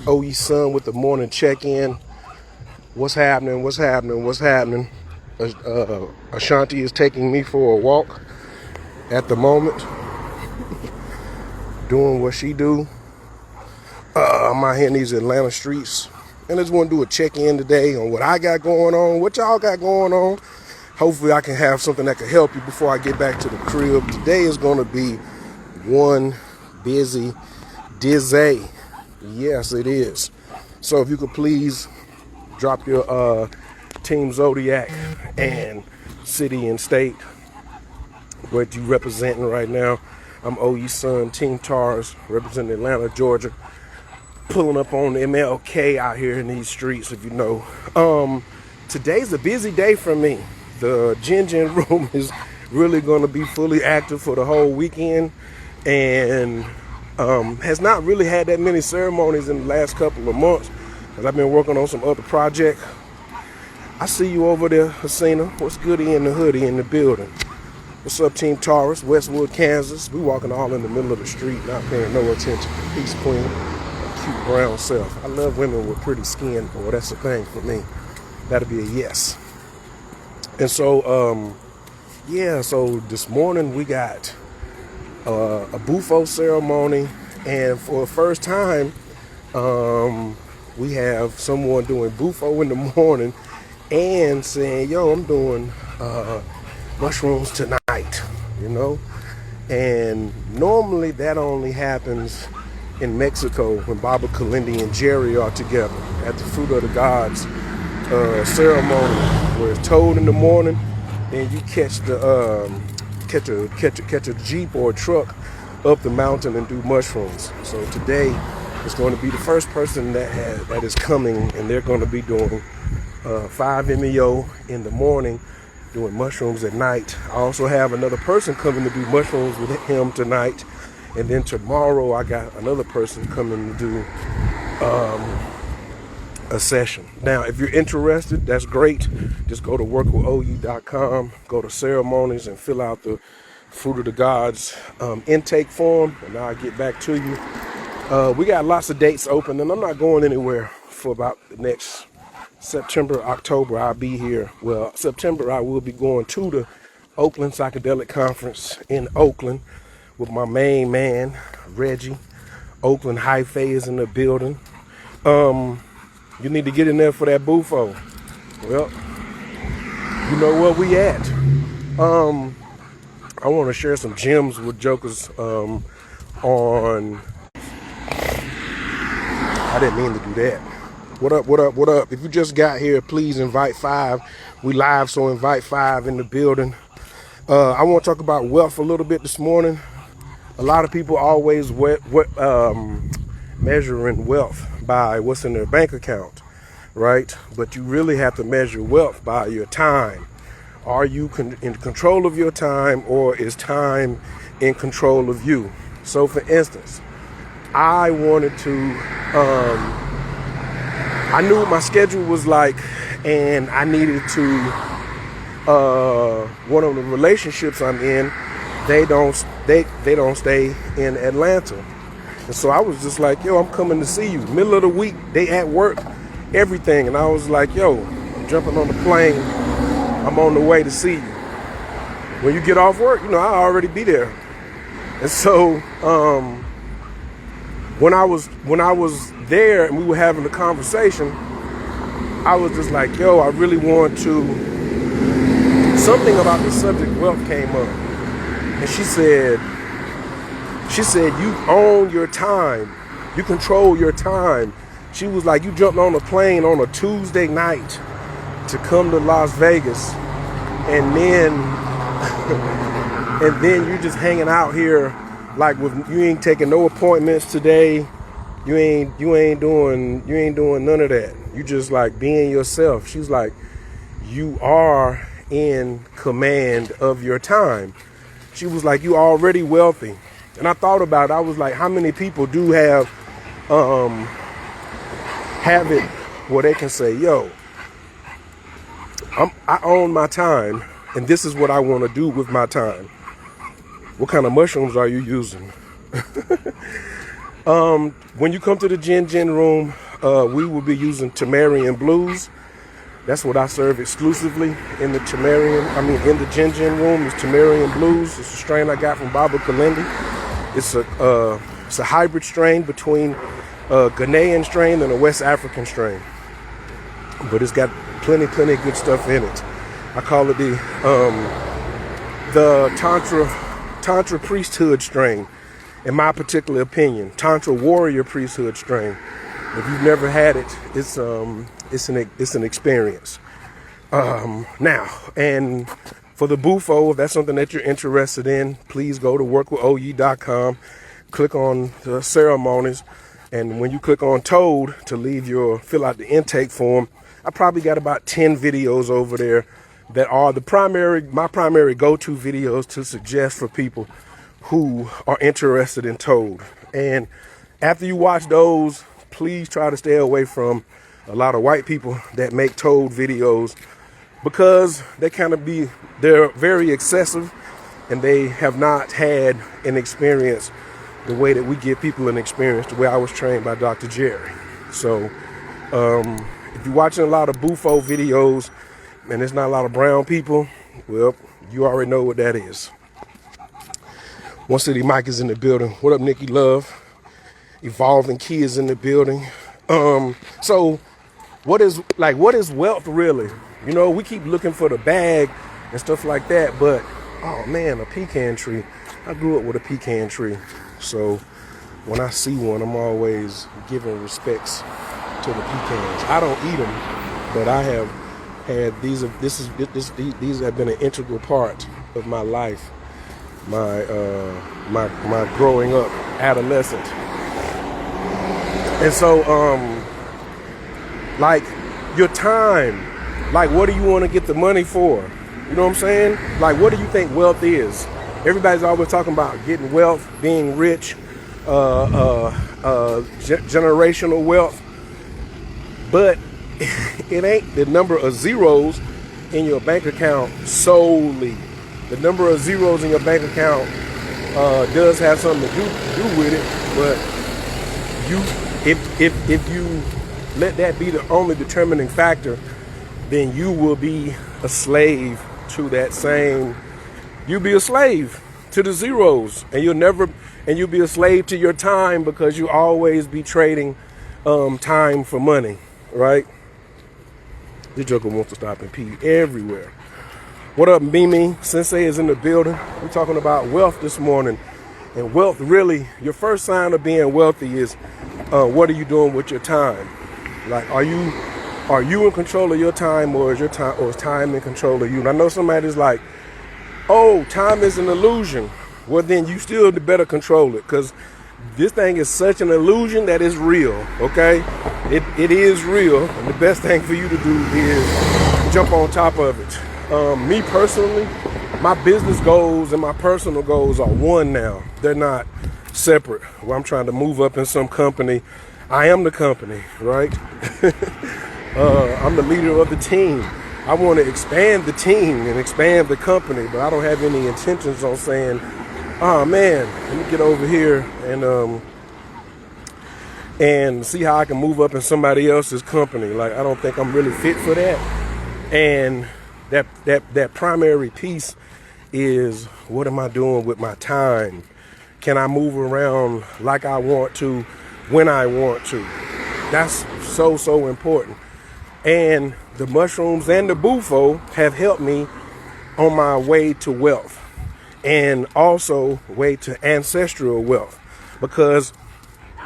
OE Son with the morning check-in. What's happening? What's happening? What's happening? Ashanti is taking me for a walk at the moment, doing what she do. I'm out here in these Atlanta streets, and I just want to do a check-in today on what I got going on, what y'all got going on. Hopefully I can have something that can help you before I get back to the crib. Today is going to be one busy day. Yes, it is. So if you could please drop your Team Zodiac and city and state, what you representing right now. I'm OE Son, Team Tars, representing Atlanta, Georgia. Pulling up on MLK out here in these streets, if you know. Today's a busy day for me. The Gin room is really going to be fully active for the whole weekend, and has not really had that many ceremonies in the last couple of months, because I've been working on some other project. I see you over there, Hasina. What's goody in the hoodie in the building? What's up, Team Taurus, Westwood, Kansas? We walking all in the middle of the street, not paying no attention. Peace, queen. Cute brown self. I love women with pretty skin, boy. That's the thing for me. That'll be a yes. And so, yeah, so this morning we got a Bufo ceremony, and for the first time, we have someone doing Bufo in the morning and saying, yo, I'm doing mushrooms tonight, you know? And normally that only happens in Mexico when Baba Kalindi and Jerry are together at the Fruit of the Gods ceremony, where it's told in the morning, and you catch the catch a jeep or a truck up the mountain and do mushrooms. So today is going to be the first person that is coming, and they're going to be doing 5 MEO in the morning, doing mushrooms at night. I also have another person coming to do mushrooms with him tonight, and then tomorrow I got another person coming to do a session. Now, if you're interested, that's great. Just go to workwithoe.com, go to ceremonies, and fill out the Fruit of the Gods intake form, and I'll get back to you. We got lots of dates open, and I'm not going anywhere for about the next September, October. I'll be here. Well, September I will be going to the Oakland Psychedelic Conference in Oakland with my main man, Reggie. Oakland Hyphae is in the building. You need to get in there for that Bufo. Well, you know where we at. I want to share some gems with jokers on... I didn't mean to do that. What up, what up, what up? If you just got here, please invite 5. We live, so invite 5 in the building. I want to talk about wealth a little bit this morning. A lot of people always measuring wealth by what's in their bank account, right? But you really have to measure wealth by your time. Are you in control of your time, or is time in control of you? So for instance, I wanted to, I knew what my schedule was like, and I needed to, one of the relationships I'm in, they don't stay in Atlanta. And so I was just like, yo, I'm coming to see you. Middle of the week, they at work, everything. And I was like, yo, I'm jumping on the plane. I'm on the way to see you. When you get off work, you know, I'll already be there. And so when I was there and we were having a conversation, I was just like, yo, I really want to, something about the subject wealth came up. And she said, you own your time. You control your time. She was like, you jumped on a plane on a Tuesday night to come to Las Vegas, and then you're just hanging out here, like you ain't taking no appointments today. You ain't doing none of that. You just like being yourself. She's like, you are in command of your time. She was like, you already wealthy. And I thought about it. I was like, how many people do have it where they can say, yo, I own my time, and this is what I want to do with my time. What kind of mushrooms are you using? When you come to the Gin room, we will be using Tamarian Blues. That's what I serve exclusively in the in the Gin room is Tamarian Blues. It's a strain I got from Baba Kalindi. It's a hybrid strain between a Ghanaian strain and a West African strain. But it's got plenty of good stuff in it. I call it the Tantra priesthood strain, in my particular opinion. Tantra warrior priesthood strain. If you've never had it, it's an experience. Now, and for the Bufo, if that's something that you're interested in, please go to workwithoye.com, click on the ceremonies, and when you click on Toad to fill out the intake form, I probably got about 10 videos over there that are my primary go-to videos to suggest for people who are interested in Toad. And after you watch those, please try to stay away from a lot of white people that make Toad videos, because they're very excessive and they have not had an experience the way that we give people an experience, the way I was trained by Dr. Jerry. So if you're watching a lot of Bufo videos and there's not a lot of brown people, well, you already know what that is. One City Mike is in the building. What up, Nikki Love? Evolving Key is in the building. So what is wealth really? You know, we keep looking for the bag and stuff like that, but oh man, a pecan tree. I grew up with a pecan tree. So when I see one, I'm always giving respects to the pecans. I don't eat them, but I have had these have been an integral part of my life, my growing up, adolescent. And so like your time, like what do you want to get the money for? You know what I'm saying? Like, what do you think wealth is? Everybody's always talking about getting wealth, being rich, generational wealth, but it ain't the number of zeros in your bank account solely. The number of zeros in your bank account does have something to do with it, but if you let that be the only determining factor, then you will be a slave to that same. You'll be a slave to the zeros, and you'll be a slave to your time, because you always be trading time for money, right? This joker wants to stop and pee everywhere. What up, Mimi? Sensei is in the building. We're talking about wealth this morning. And wealth, really, your first sign of being wealthy is what are you doing with your time? Like, are you in control of your time, or is time in control of you? And I know somebody's like, oh, time is an illusion. Well, then you still better control it, because this thing is such an illusion that it's real, okay? It is real, and the best thing for you to do is jump on top of it. Me personally, my business goals and my personal goals are one now. They're not separate. Well, I'm trying to move up in some company. I am the company, right? I'm the leader of the team. I want to expand the team and expand the company, but I don't have any intentions on saying, oh man, let me get over here and see how I can move up in somebody else's company. Like, I don't think I'm really fit for that. And that primary piece is, what am I doing with my time? Can I move around like I want to, when I want to? That's so important. And the mushrooms and the Bufo have helped me on my way to wealth, and also way to ancestral wealth. Because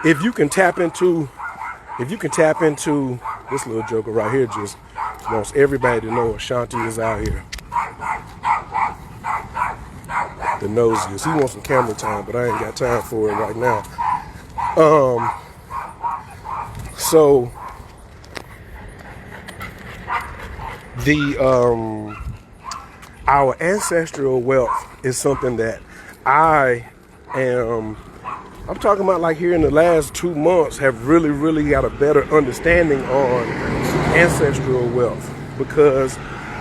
if you can tap into this little joker right here, just wants everybody to know Ashanti is out here. The nosiest. He wants some camera time, but I ain't got time for it right now. So our ancestral wealth is something that I'm talking about, like, here in the last 2 months, have really got a better understanding on ancestral wealth. Because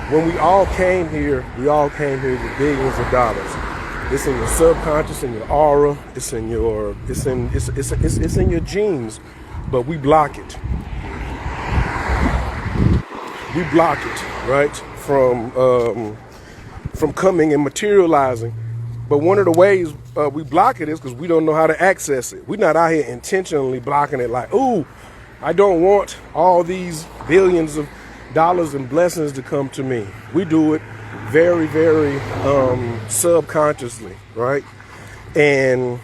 when we all came here with billions of dollars. It's in your subconscious, in your aura. It's in your it's in your genes, but we block it. We block it, right, from coming and materializing. But one of the ways we block it is because we don't know how to access it. We're not out here intentionally blocking it like, ooh, I don't want all these billions of dollars and blessings to come to me. We do it very, very subconsciously, right? And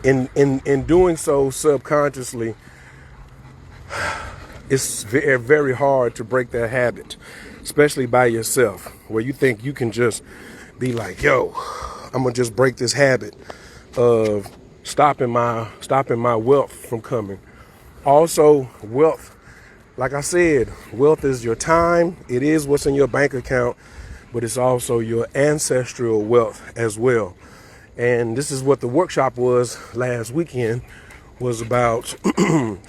in doing so subconsciously, it's very, very hard to break that habit, especially by yourself, where you think you can just be like, yo, I'm gonna just break this habit of stopping my wealth from coming. Also, wealth, like I said, wealth is your time. It is what's in your bank account, but it's also your ancestral wealth as well. And this is what the workshop was last weekend, was about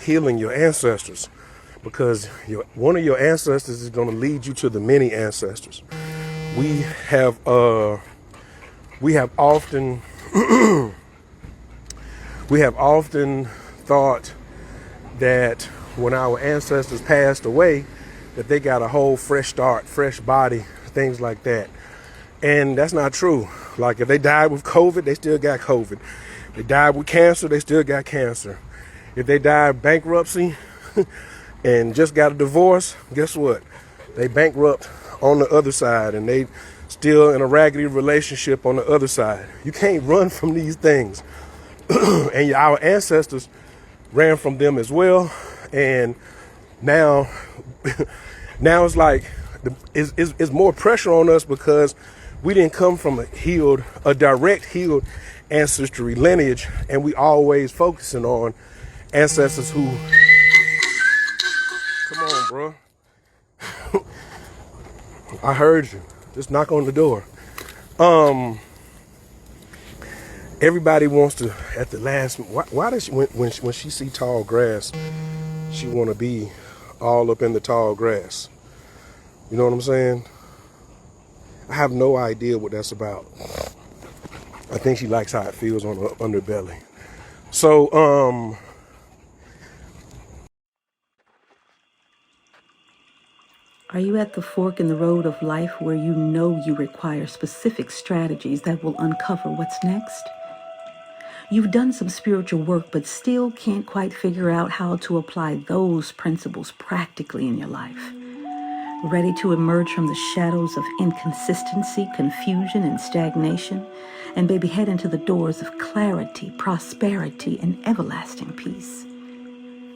healing your ancestors, because one of your ancestors is going to lead you to the many ancestors. We have often thought that when our ancestors passed away, that they got a whole fresh start, fresh body, things like that. And that's not true. Like if they died with COVID, they still got COVID. If they died with cancer, they still got cancer. If they died bankruptcy and just got a divorce, guess what? They bankrupt on the other side, and they still in a raggedy relationship on the other side. You can't run from these things. And our ancestors ran from them as well. And now it's like it's more pressure on us because we didn't come from a direct healed ancestry lineage, and we always focusing on ancestors who, come on, bro. I heard you. Just knock on the door. Everybody wants to, at the last, why does she, when she see tall grass, she want to be all up in the tall grass? You know what I'm saying? I have no idea what that's about. I think she likes how it feels on her underbelly. So, Are you at the fork in the road of life where you know you require specific strategies that will uncover what's next? You've done some spiritual work, but still can't quite figure out how to apply those principles practically in your life. Ready to emerge from the shadows of inconsistency, confusion, and stagnation, and baby head into the doors of clarity, prosperity, and everlasting peace.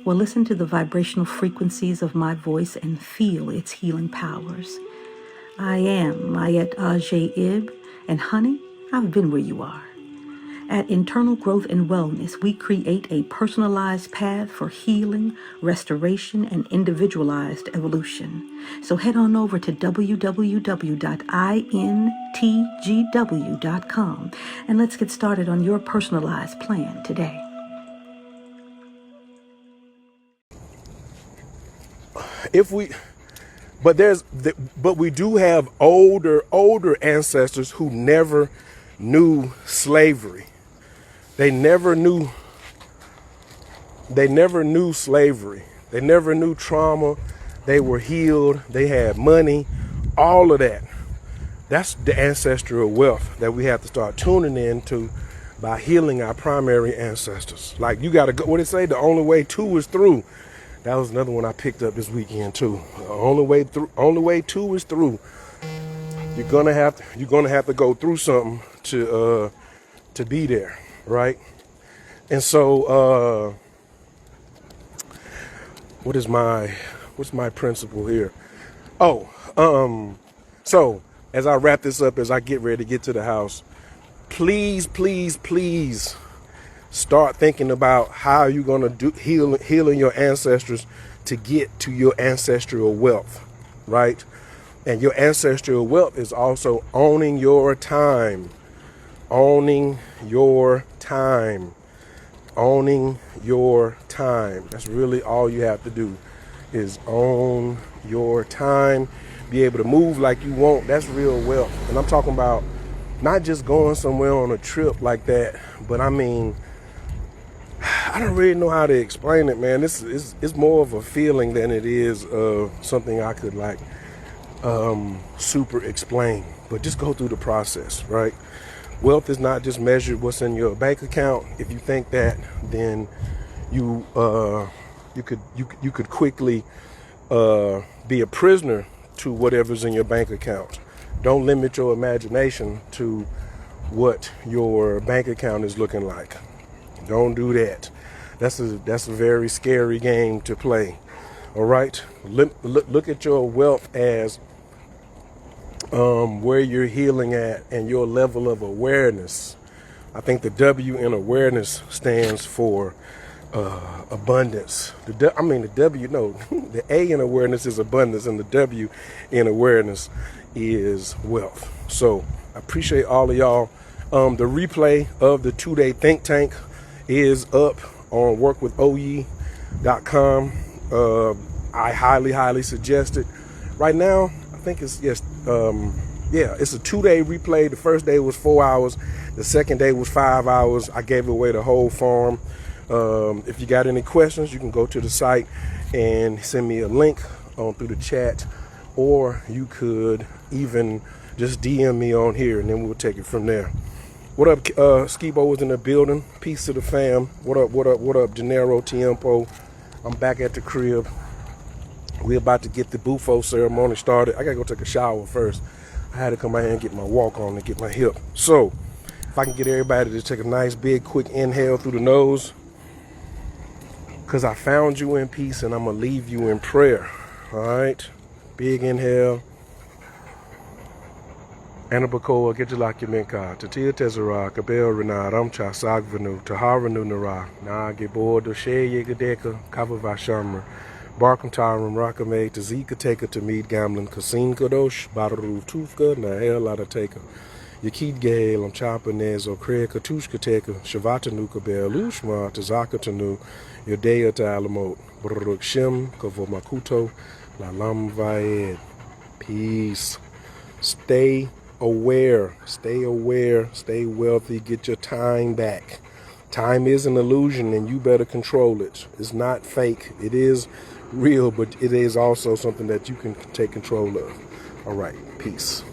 Well, listen to the vibrational frequencies of my voice and feel its healing powers. I am Mayet Ajay-Ib, and honey, I've been where you are. At Internal Growth and Wellness, we create a personalized path for healing, restoration, and individualized evolution. So head on over to www.intgw.com and let's get started on your personalized plan today. But we do have older ancestors who never knew slavery. They never knew slavery. They never knew trauma. They were healed. They had money, all of that. That's the ancestral wealth that we have to start tuning into by healing our primary ancestors. Like, you got to go, what it say? The only way to is through. That was another one I picked up this weekend too. The only way to is through. You're gonna have to go through something to be there, right? And so what's my principle here? So as I wrap this up, as I get ready to get to the house, please start thinking about how you're gonna do healing your ancestors to get to your ancestral wealth, right? And your ancestral wealth is also owning your time. Owning your time. That's really all you have to do, is own your time. Be able to move like you want. That's real wealth. And I'm talking about not just going somewhere on a trip like that, but I mean, I don't really know how to explain it, man. It's more of a feeling than it is something I could like super explain. But just go through the process, right? Wealth is not just measured what's in your bank account. If you think that, then you could quickly be a prisoner to whatever's in your bank account. Don't limit your imagination to what your bank account is looking like. Don't do that. That's a very scary game to play. All right. Look at your wealth as where you're healing at and your level of awareness. I think the W in awareness stands for abundance. The W, no, the A in awareness is abundance, and the W in awareness is wealth. So I appreciate all of y'all. The replay of the 2-day think tank is up on workwithoye.com. I highly suggest it. Right now, I think it's it's a 2-day replay. The first day was 4 hours. The second day was 5 hours. I gave away the whole farm. If you got any questions, you can go to the site and send me a link through the chat, or you could even just DM me on here, and then we'll take it from there. What up, Skibo was in the building. Peace to the fam. What up, Gennaro Tiempo. I'm back at the crib. We're about to get the Bufo ceremony started. I gotta go take a shower first. I had to come out here and get my walk on and get my hip. So, if I can get everybody to take a nice, big, quick inhale through the nose, because I found you in peace and I'm gonna leave you in prayer. All right? Big inhale. Anabakoa, Gejalakimenka, Tatia Tezara, Kabel Renard, Amcha Sagvanu, Taharanu Nara, Na Gebor, Doshe Yegadeka, Kavavashamra, Barkum Tarum, Rakame, Tazika Teka, Tamid Gamlin, Kasin Kadosh, Badaru Tufka, Nahel Ladateka, Yakid Gale, Amchapa Nezo, Krea Katushka Teka, Shavata Nuka Bel, Ushma, Tazaka Tanu, Yodea Talamot, Baruk Shim, Kavomakuto, Lalam Vaed. Peace. Stay aware, stay wealthy, get your time back. Time is an illusion and you better control it. It's not fake. It is real, but it is also something that you can take control of. All right, peace.